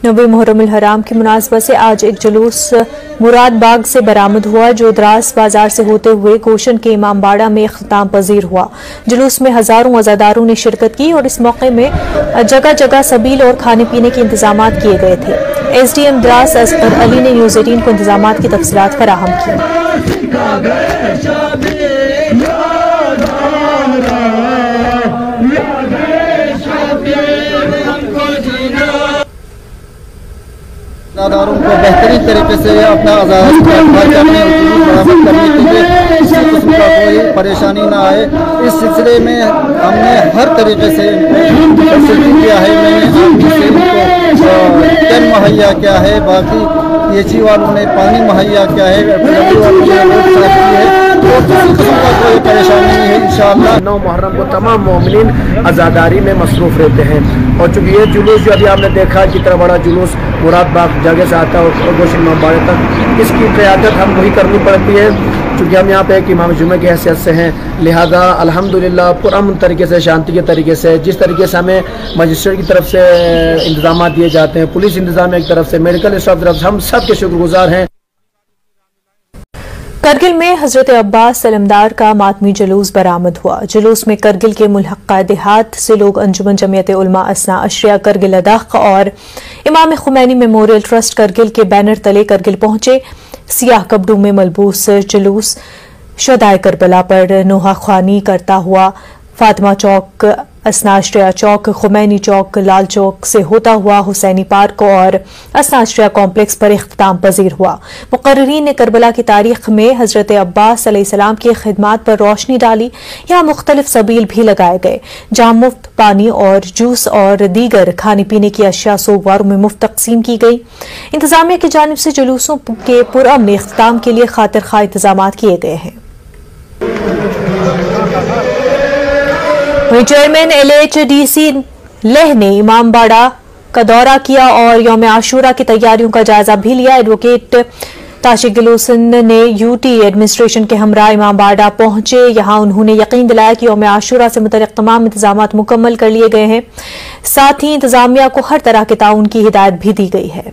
9वें मुहर्रमुल हराम की मुनासबत से आज एक जुलूस मुराद बाग से बरामद हुआ, जो द्रास बाजार से होते हुए गोशन के इमाम बाड़ा में इख्तिताम पजीर हुआ। जुलूस में हजारों अज़ादारों ने शिरकत की और इस मौके में जगह जगह सबील और खाने पीने के इंतजाम किए गए थे। SDM द्रास असगर अली ने न्यूज़ 18 को इंतजामात की तफसीलात फराहम की। अज़ादारों को बेहतरीन तरीके से अपना बरामद करने के लिए किसी किस्म का कोई परेशानी ना आए, इस सिलसिले में हमने हर तरीके से फैसिलिटी किया है। मैंने आर्मी से इनको टेन मुहैया किया है, बाकी PHE वालों ने पानी मुहैया किया है, PW वालों ने रोड साफ की है, तो किसी किस्म का कोई परेशानी नहीं है। इंशाअल्लाह 9 मुहर्रम को तमाम मोमिनीन आज़ादारी में मसरूफ़ रहते हैं। और चूँकि ये जुलूस जो अभी आपने देखा कितना बड़ा जुलूस मुराद बाग जगह से आता है और गोशन इमाम बाड़े तक, इसकी क़यादत हम वही करनी पड़ती है। चूँकि हम यहाँ पे एक इमाम जुमे की हैसियत से हैं, लिहाजा अल्हम्दुलिल्लाह पुरअमन तरीके से, शांति के तरीके से, जिस तरीके से हमें मजिस्ट्रेट की तरफ से इंतजाम दिए जाते हैं, पुलिस इंतजाम की तरफ से, मेडिकल स्टाफ की तरफ से, हम सब के शुक्रगुजार हैं। करगिल में हजरत अब्बास सलमदार का मातमी जुलूस बरामद हुआ। जुलूस में करगिल के मुल्हक़ा देहात से लोग अंजुमन जमियत उलमा असना अशरिया करगिल अदख और इमाम खुमैनी मेमोरियल ट्रस्ट करगिल के बैनर तले करगिल पहुंचे। सियाह कपड़ों में मलबूस जुलूस शुहदाए करबला पर नोहा ख्वानी करता हुआ फातिमा चौक, असना अशरिया चौक, खुमैनी चौक, लाल चौक से होता हुआ हुसैनी पार्क और असना अशरिया कॉम्प्लेक्स पर इख्तिताम पजीर हुआ। मुकर्रीरीन ने करबला की तारीख में हजरत अब्बास अलैहिस्सलाम की खिदमात पर रोशनी डाली। यहाँ मुख्तलिफ सबील भी लगाए गए, जहाँ मुफ्त पानी और जूस और दीगर खाने पीने की अशिया सोमवारों में मुफ्त तकसीम की गई। इंतजामिया की जानिब से जुलूसों के पुरअमन इख्तिताम के लिए खातिर खा इंतजाम किए गए हैं। वहीं चेयरमैन LHDC लेह ने इमाम बाड़ा का दौरा किया और यौम आशूरा की तैयारियों का जायजा भी लिया। एडवोकेट ताशिक गिलोसन ने UT एडमिनिस्ट्रेशन के हमरा इमाम बाड़ा पहुंचे। यहां उन्होंने यकीन दिलाया कि यौम आशूरा से मुतल्लिक़ तमाम इंतजाम मुकम्मल कर लिए गए हैं। साथ ही इंतजामिया को हर तरह के ताउन की हिदायत भी दी गई है।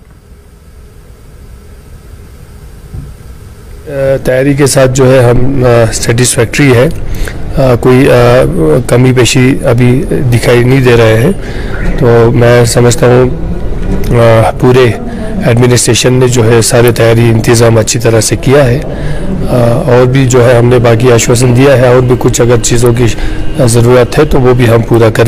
तैयारी के साथ जो है हम सेटिस्फैक्ट्री है, कोई कमी पेशी अभी दिखाई नहीं दे रहे हैं। तो मैं समझता हूँ पूरे एडमिनिस्ट्रेशन ने जो है सारे तैयारी इंतज़ाम अच्छी तरह से किया है। और भी जो है हमने बाकी आश्वासन दिया है, और भी कुछ अगर चीज़ों की ज़रूरत है तो वो भी हम पूरा करें।